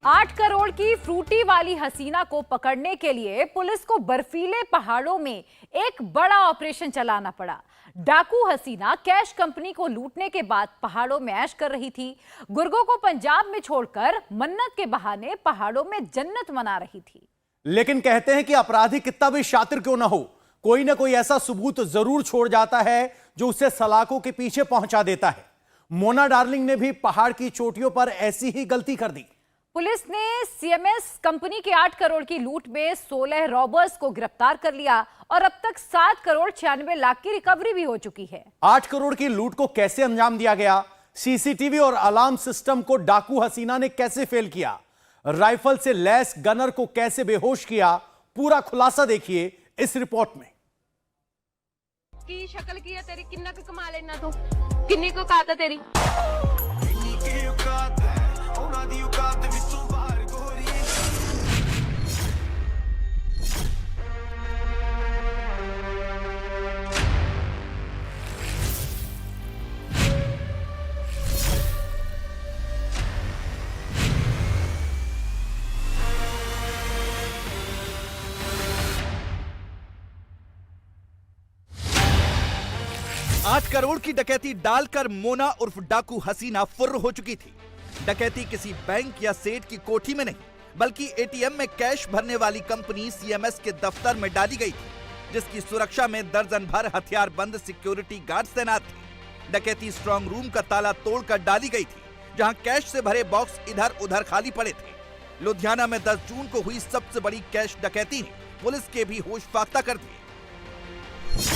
8 करोड़ की फ्रूटी वाली हसीना को पकड़ने के लिए पुलिस को बर्फीले पहाड़ों में एक बड़ा ऑपरेशन चलाना पड़ा। डाकू हसीना कैश कंपनी को लूटने के बाद पहाड़ों में ऐश कर रही थी। गुर्गों को पंजाब में छोड़कर मन्नत के बहाने पहाड़ों में जन्नत मना रही थी। लेकिन कहते हैं कि अपराधी कितना भी शातिर क्यों ना हो, कोई ना कोई ऐसा सबूत जरूर छोड़ जाता है जो उसे सलाखों के पीछे पहुंचा देता है। मोना डार्लिंग ने भी पहाड़ की चोटियों पर ऐसी ही गलती कर दी। पुलिस ने सीएमएस कंपनी के 8 करोड़ की लूट में 16 रॉबर्स को गिरफ्तार कर लिया और अब तक 7 करोड़ 96 लाख की रिकवरी भी हो चुकी है। 8 करोड़ की लूट को कैसे अंजाम दिया गया, सीसीटीवी और अलार्म सिस्टम को डाकू हसीना ने कैसे फेल किया, राइफल से लैस गनर को कैसे बेहोश किया, पूरा खुलासा देखिए इस रिपोर्ट में। की शक्ल की है तेरी, किन्ना को कमा लेना तू, किन्नी को काता तेरी। आठ करोड़ की डकैती डालकर मोना उर्फ डाकू हसीना फुर्र हो चुकी थी। डकैती किसी बैंक या सेठ की कोठी में नहीं, बल्कि एटीएम में कैश भरने वाली कंपनी सीएमएस के दफ्तर में डाली गई थी, जिसकी सुरक्षा में दर्जन भर हथियारबंद सिक्योरिटी गार्ड तैनात थे। डकैती स्ट्रांग रूम का ताला तोड़कर डाली गई थी, जहां कैश से भरे बॉक्स इधर उधर खाली पड़े थे। लुधियाना में 10 जून को हुई सबसे बड़ी कैश डकैती ने पुलिस के भी होश फाख्ता कर दिए।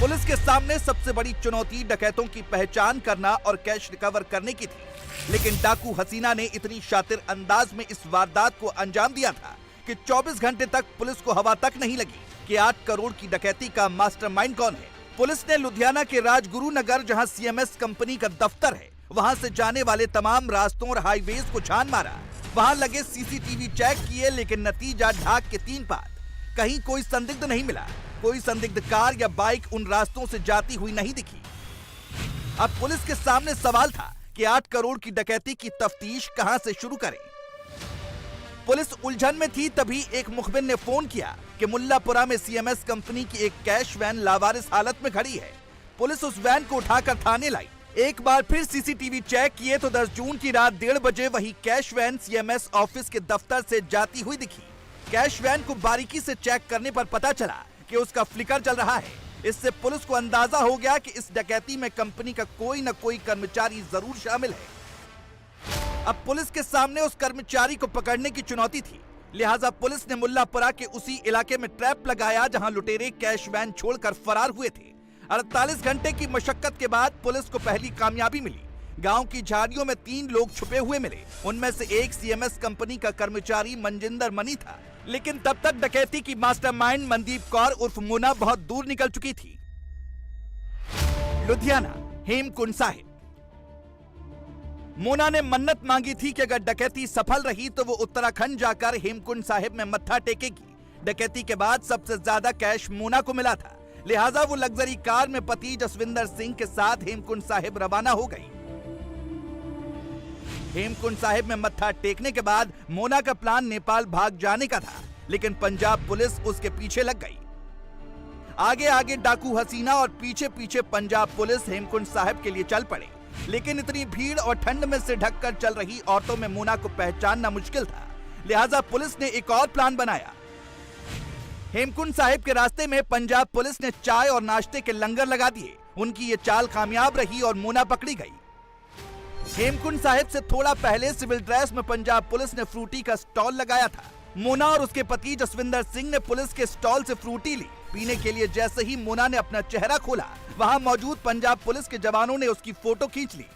पुलिस के सामने सबसे बड़ी चुनौती डकैतों की पहचान करना और कैश रिकवर करने की थी, लेकिन डाकू हसीना ने इतनी शातिर अंदाज में इस वारदात को अंजाम दिया था कि 24 घंटे तक पुलिस को हवा तक नहीं लगी कि 8 करोड़ की डकैती का मास्टरमाइंड कौन है। पुलिस ने लुधियाना के राजगुरु नगर, जहां सीएमएस कंपनी का दफ्तर है, वहां से जाने वाले तमाम रास्तों और हाईवेज को छान मारा। वहां लगे सीसीटीवी चेक किए, लेकिन नतीजा ढाक के 3 पात। कहीं कोई संदिग्ध नहीं मिला, कोई संदिग्ध कार या बाइक उन रास्तों से जाती हुई नहीं दिखी। अब पुलिस के सामने सवाल था कि 8 करोड़ की डकैती की तफ्तीश कहां से शुरू करें। पुलिस उलझन में थी, तभी एक मुखबिर ने फोन किया कि मुल्लापुरा में सीएमएस कंपनी की एक कैश वैन लावारिस हालत में खड़ी है। पुलिस उस वैन को उठाकर थाने लाई। एक बार फिर सीसीटीवी चेक किए तो 10 जून की रात 1:30 बजे वही कैश वैन सीएमएस ऑफिस के दफ्तर से जाती हुई दिखी। कैश वैन को बारीकी से चेक करने पर पता चला कि उसका फ्लिकर चल रहा है। इससे पुलिस को अंदाजा हो गया कि इस डकैती में कंपनी का कोई न कोई कर्मचारी जरूर शामिल है। अब पुलिस के सामने उस कर्मचारी को पकड़ने की चुनौती थी, लिहाजा पुलिस ने मुल्लापुरा के उसी इलाके में ट्रैप लगाया जहां लुटेरे कैश वैन छोड़कर फरार हुए थे। 48 घंटे की मशक्कत के बाद पुलिस को पहली कामयाबी मिली। गांव की झाड़ियों में 3 लोग छुपे हुए मिले। उनमें से एक सीएमएस कंपनी का कर्मचारी मनजिंदर मनी था, लेकिन तब तक डकैती की मास्टरमाइंड मनदीप कौर उर्फ मोना बहुत दूर निकल चुकी थी। लुधियाना, हेमकुंड साहिब। मोना ने मन्नत मांगी थी कि अगर डकैती सफल रही तो वो उत्तराखंड जाकर हेमकुंड साहिब में मत्था टेकेगी। डकैती के बाद सबसे ज्यादा कैश मोना को मिला था, लिहाजा वो लग्जरी कार में पति जसविंदर सिंह के साथ हेमकुंड साहिब रवाना हो गई। हेमकुंड साहिब में मत्था टेकने के बाद मोना का प्लान नेपाल भाग जाने का था, लेकिन पंजाब पुलिस उसके पीछे लग गई। आगे आगे डाकू हसीना और पीछे पीछे पंजाब पुलिस हेमकुंड साहिब के लिए चल पड़े, लेकिन इतनी भीड़ और ठंड में से ढककर चल रही औरतों में मोना को पहचानना मुश्किल था, लिहाजा पुलिस ने एक और प्लान बनाया। हेमकुंड साहिब के रास्ते में पंजाब पुलिस ने चाय और नाश्ते के लंगर लगा दिए। उनकी ये चाल कामयाब रही और मोना पकड़ी गई। हेमकुंड साहिब से थोड़ा पहले सिविल ड्रेस में पंजाब पुलिस ने फ्रूटी का स्टॉल लगाया था। मोना और उसके पति जसविंदर सिंह ने पुलिस के स्टॉल से फ्रूटी ली। पीने के लिए जैसे ही मोना ने अपना चेहरा खोला, वहां मौजूद पंजाब पुलिस के जवानों ने उसकी फोटो खींच ली,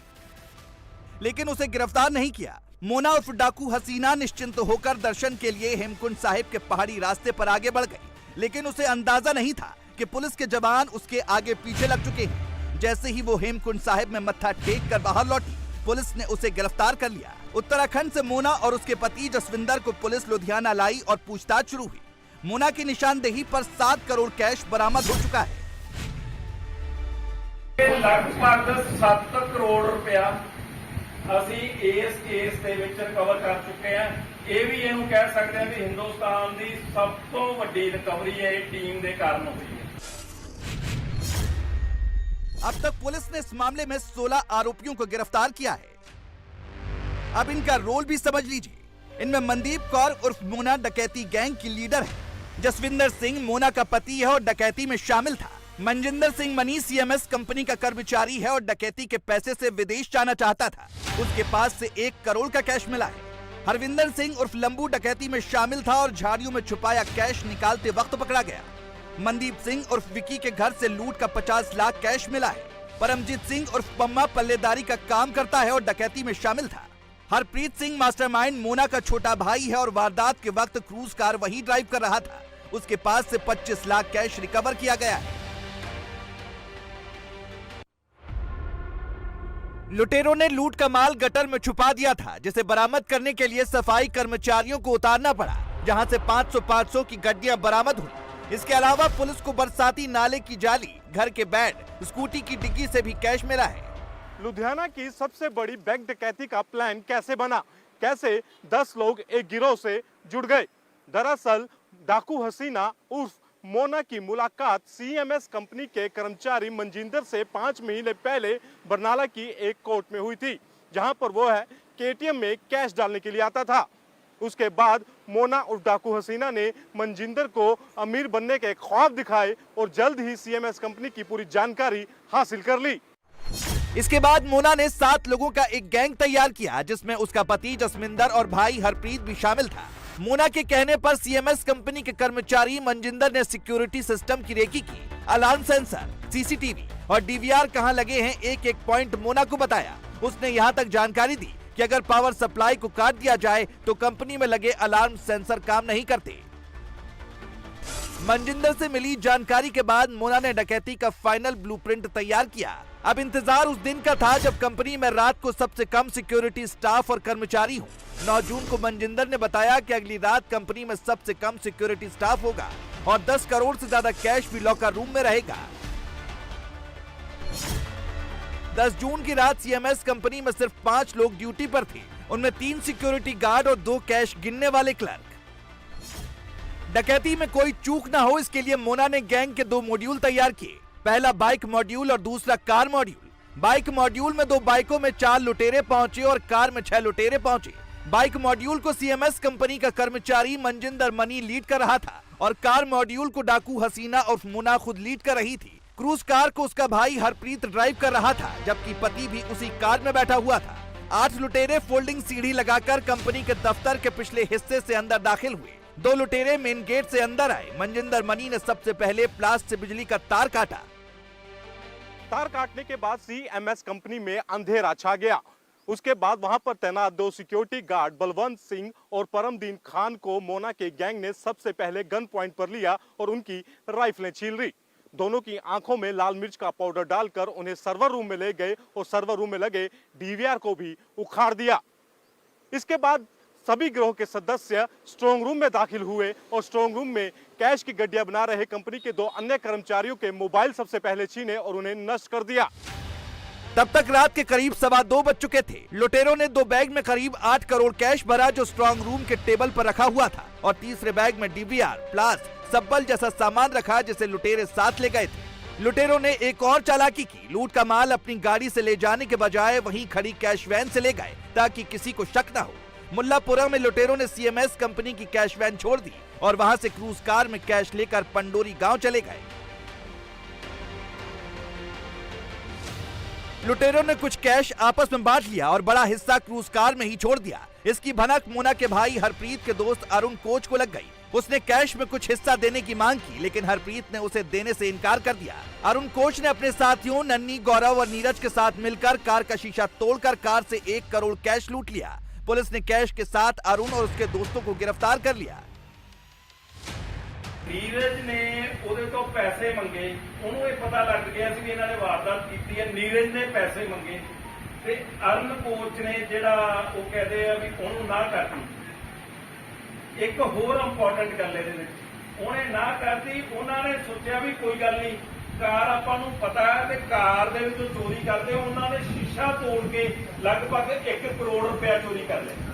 लेकिन उसे गिरफ्तार नहीं किया। मोना उर्फ डाकू हसीना निश्चिंत होकर दर्शन के लिए हेमकुंड साहिब के पहाड़ी रास्ते पर आगे बढ़ गई, लेकिन उसे अंदाजा नहीं था कि पुलिस के जवान उसके आगे पीछे लग चुके हैं। जैसे ही वो हेमकुंड साहिब में मत्था टेक कर बाहर लौटी, पुलिस ने उसे गिरफ्तार कर लिया। उत्तराखंड से मोना और उसके पति जसविंदर को पुलिस लुधियाना लाई और पूछताछ शुरू हुई। मोना की निशानदेही पर 7 करोड़ कैश बरामद हो चुका है। लगभग 7 करोड़ रुपया ਅਸੀਂ ਇਸ ਕੇਸ ਦੇ ਵਿੱਚ ਰਿਕਵਰ ਕਰ ਚੁੱਕੇ ਹਾਂ। ਇਹ ਵੀ ਇਹਨੂੰ ਕਹਿ ਸਕਦੇ ਹਾਂ ਵੀ ਹਿੰਦੁਸਤਾਨ ਦੀ ਸਭ ਤੋਂ ਵੱਡੀ ਰਿਕਵਰੀ ਹੈ ਇਹ ਟੀਮ ਦੇ ਕਾਰਨ ਹੋਈ ਹੈ। अब तक पुलिस ने इस मामले में 16 आरोपियों को गिरफ्तार किया है। अब इनका रोल भी समझ लीजिए। इनमें मनदीप कौर उर्फ मोना डकैती गैंग की लीडर है। जसविंदर सिंह मोना का पति है और डकैती में शामिल था। Manjinder Singh money CMS company का कर्मचारी है और डकैती के पैसे से विदेश जाना चाहता था। उसके पास से 1 करोड़ का कैश मिला है। हरविंदर सिंह उर्फ लंबू डकैती में शामिल था और झाड़ियों में छुपाया कैश निकालते वक्त पकड़ा गया। मनदीप सिंह उर्फ विकी के घर से लूट का 50 लाख कैश मिला है। परमजीत सिंह उर्फ पम्मा पल्लेदारी का काम करता है और डकैती में शामिल था। हरप्रीत सिंह मास्टरमाइंड मोना का छोटा भाई है और वारदात के वक्त क्रूज कार वही ड्राइव कर रहा था। उसके पास से 25 लाख कैश रिकवर किया गया है। लुटेरों ने लूट का माल गटर में छुपा दिया था, जिसे बरामद करने के लिए सफाई कर्मचारियों को उतारना पड़ा, जहां से 500 की गड्डियां बरामद हुई। इसके अलावा पुलिस को बरसाती नाले की जाली, घर के बेड, स्कूटी की डिग्गी से भी कैश मिला है। लुधियाना की सबसे बड़ी बैंक डकैती का प्लान कैसे बना, कैसे 10 लोग एक गिरोह से जुड़ गए। दरअसल डाकू हसीना उर्फ मोना की मुलाकात सीएमएस कंपनी के कर्मचारी मनजिंदर से 5 महीने पहले बरनाला की एक कोर्ट में हुई थी, जहां पर वो है केटीएम में कैश डालने के लिए आता था। उसके बाद मोना और डाकू हसीना ने मनजिंदर को अमीर बनने के ख्वाब दिखाए और जल्द ही सीएमएस कंपनी की पूरी जानकारी हासिल कर ली। इसके बाद मोना ने 7 लोगों का एक गैंग तैयार किया, जिसमें उसका पति जसमिंदर और भाई हरप्रीत भी शामिल था। मोना के कहने पर सीएमएस कंपनी के कर्मचारी मनजिंदर ने सिक्योरिटी सिस्टम की रेकी की। अलार्म सेंसर, सीसीटीवी और डीवीआर कहां लगे हैं, एक पॉइंट मोना को बताया। उसने यहां तक जानकारी दी कि अगर पावर सप्लाई को काट दिया जाए तो कंपनी में लगे अलार्म सेंसर काम नहीं करते। मनजिंदर से मिली जानकारी के बाद मोना ने डकैती का फाइनल ब्लूप्रिंट तैयार किया। अब इंतजार उस दिन का था जब कंपनी में रात को सबसे कम सिक्योरिटी स्टाफ और कर्मचारी हो। 9 जून को मनजिंदर ने बताया कि अगली रात कंपनी में सबसे कम सिक्योरिटी स्टाफ होगा और 10 करोड़ से ज्यादा कैश भी लॉकर रूम में रहेगा। 10 जून की रात सीएमएस कंपनी में सिर्फ 5 लोग ड्यूटी पर थे। उनमें 3 सिक्योरिटी गार्ड और 2 कैश गिनने वाले क्लर्क। डकैती में कोई चूक ना हो, इसके लिए मोना ने गैंग के 2 मॉड्यूल तैयार किए। पहला बाइक मॉड्यूल और दूसरा कार मॉड्यूल। बाइक मॉड्यूल में 2 बाइकों में 4 लुटेरे पहुंचे और कार में 6 लुटेरे पहुंचे। बाइक मॉड्यूल को सीएमएस कंपनी का कर्मचारी मनजिंदर मनी लीड कर रहा था और कार मॉड्यूल को डाकू हसीना और मोना खुद लीड कर रही थी। क्रूज कार को उसका भाई हरप्रीत ड्राइव कर रहा था, जबकि पति भी उसी कार में बैठा हुआ था। 8 लुटेरे फोल्डिंग सीढ़ी लगाकर कंपनी के दफ्तर के पिछले हिस्से से अंदर दाखिल हुए। 2 लुटेरे मेन गेट से अंदर आए। मनजिंदर मनी ने सबसे पहले प्लास्ट से बिजली का तार काटा। तार काटने के बाद सीएमएस कंपनी में अंधेरा छा गया। उसके बाद वहां पर तैनात 2 सिक्योरिटी गार्ड बलवंत सिंह और परमदीन खान को मोना के गैंग ने सबसे पहले गन पॉइंट पर लिया और उनकी राइफलें छीन ली। दोनों की आंखों में लाल मिर्च का पाउडर डालकर उन्हें सर्वर रूम में ले गए और सर्वर रूम में लगे डीवीआर को भी उखाड़ दिया। इसके बाद सभी गिरोह के सदस्य स्ट्रांग रूम में दाखिल हुए और स्ट्रांग रूम में कैश की गड्डियां बना रहे कंपनी के 2 अन्य कर्मचारियों के मोबाइल सबसे पहले छीने और उन्हें नष्ट कर दिया। तब तक रात के करीब 2:15 बज चुके थे। लुटेरों ने 2 बैग में करीब 8 करोड़ कैश भरा, जो स्ट्रांग रूम के टेबल पर रखा हुआ था, और तीसरे बैग में डीवीआर, प्लास, सब्बल जैसा सामान रखा, जिसे लुटेरे साथ ले गए थे। लुटेरों ने एक और चालाकी की। लूट का माल अपनी गाड़ी से ले जाने के बजाय वहीं खड़ी कैश वैन से ले गए, ताकि किसी को शक न हो। मुल्लापुरा में लुटेरों ने सीएमएस कंपनी की कैश वैन छोड़ दी और वहां से क्रूज कार में कैश लेकर पंडोरी गांव चले गए। लुटेरों ने कुछ कैश आपस में बांट लिया और बड़ा हिस्सा क्रूज कार में ही छोड़ दिया। इसकी भनक मोना के भाई हरप्रीत के दोस्त अरुण कोच को लग गई। उसने कैश में कुछ हिस्सा देने की मांग की, लेकिन हरप्रीत ने उसे देने से इनकार कर दिया। अरुण कोच ने अपने साथियों नन्नी, गौरव और नीरज के साथ मिलकर कार का शीशा तोड़कर कार से 1 करोड़ कैश लूट लिया। पुलिस ने कैश के साथ अरुण और उसके दोस्तों को गिरफ्तार कर लिया। नीरज ने ਉਹਦੇ ਤੋਂ ਪੈਸੇ ਮੰਗੇ, ਉਹਨੂੰ ਇਹ ਪਤਾ ਲੱਗ ਗਿਆ ਸੀ ਵੀ ਇਹਨਾਂ ਨੇ ਵਾਰਦਾਤ ਕੀਤੀ ਹੈ। ਨੀਰਜ ਨੇ ਪੈਸੇ ਮੰਗੇ ਤੇ ਅਰਨ ਕੋਚ ਨੇ ਜਿਹੜਾ ਉਹ ਕਹਦੇ ਆ ਵੀ ਉਹਨੂੰ ਨਾ ਕਰਤੀ। ਇੱਕ ਹੋਰ ਇੰਪੋਰਟੈਂਟ ਗੱਲ ਇਹਦੇ ਵਿੱਚ, ਉਹਨੇ ਨਾ ਕਰਤੀ। ਉਹਨਾਂ ਨੇ ਸੋਚਿਆ ਵੀ ਕੋਈ ਗੱਲ ਨਹੀਂ, ਕਾਰ ਆਪਾਂ ਨੂੰ ਪਤਾ ਹੈ ਤੇ ਕਾਰ ਦੇ ਵਿੱਚੋਂ ਚੋਰੀ ਕਰਦੇ ਉਹਨਾਂ ਨੇ ਸ਼ੀਸ਼ਾ ਤੋੜ ਕੇ ਲਗਭਗ 1 ਕਰੋੜ ਰੁਪਇਆ ਚੋਰੀ ਕਰ ਲਿਆ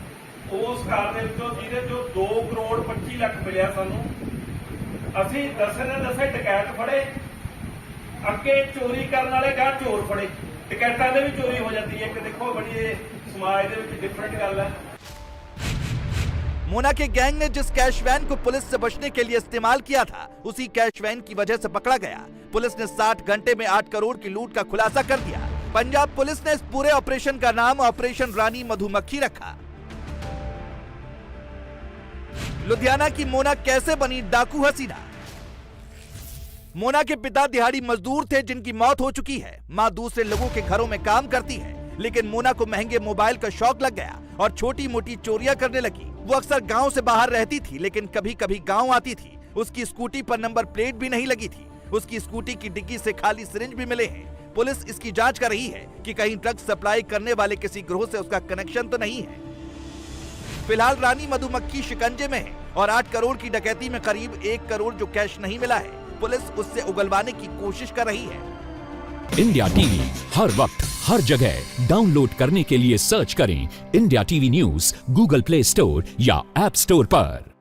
ਉਸ ਕਾਰ ਦੇ ਵਿੱਚੋਂ, ਜਿਹਦੇ ਚੋਂ 2 ਕਰੋੜ 25 ਲੱਖ ਮਿਲਿਆ ਸਾਨੂੰ। ਅਸੀਂ ਦਸੇ ਡਕੈਤ ਫੜੇ, ਅੱਗੇ ਚੋਰੀ ਕਰਨ ਵਾਲੇ ਗਾਹ ਚੋਰ ਫੜੇ, ਡਕੈਤਾਂ ਦੇ ਵੀ ਚੋਰੀ ਹੋ ਜਾਂਦੀ ਹੈ। ਕਿ ਦੇਖੋ ਬੜੀ ਇਹ समाज ਦੇ ਵਿੱਚ डिफरेंट गल है। मोना के गैंग ने जिस कैश वैन को पुलिस से बचने के लिए इस्तेमाल किया था, उसी कैश वैन की वजह से पकड़ा गया। पुलिस ने 60 घंटे में 8 करोड़ की लूट का खुलासा कर दिया। पंजाब पुलिस ने इस पूरे ऑपरेशन का नाम ऑपरेशन रानी मधुमक्खी रखा। लुधियाना की मोना कैसे बनी डाकू हसीना? मोना के पिता दिहाड़ी मजदूर थे जिनकी मौत हो चुकी है। मां दूसरे लोगों के घरों में काम करती है, लेकिन मोना को महंगे मोबाइल का शौक लग गया और छोटी मोटी चोरियां करने लगी। वो अक्सर गांव से बाहर रहती थी, लेकिन कभी कभी गांव आती थी। उसकी स्कूटी पर नंबर प्लेट भी नहीं लगी थी। उसकी स्कूटी की डिग्गी से खाली सिरिंज भी मिले हैं। पुलिस इसकी जांच कर रही है कि कहीं ड्रग्स सप्लाई करने वाले किसी गिरोह से उसका कनेक्शन तो नहीं है। फिलहाल रानी मधुमक्खी शिकंजे में है और 8 करोड़ की डकैती में करीब 1 करोड़ जो कैश नहीं मिला है, पुलिस उससे उगलवाने की कोशिश कर रही है। इंडिया टीवी हर वक्त हर जगह डाउनलोड करने के लिए सर्च करें India TV news Google play store या ऐप स्टोर पर।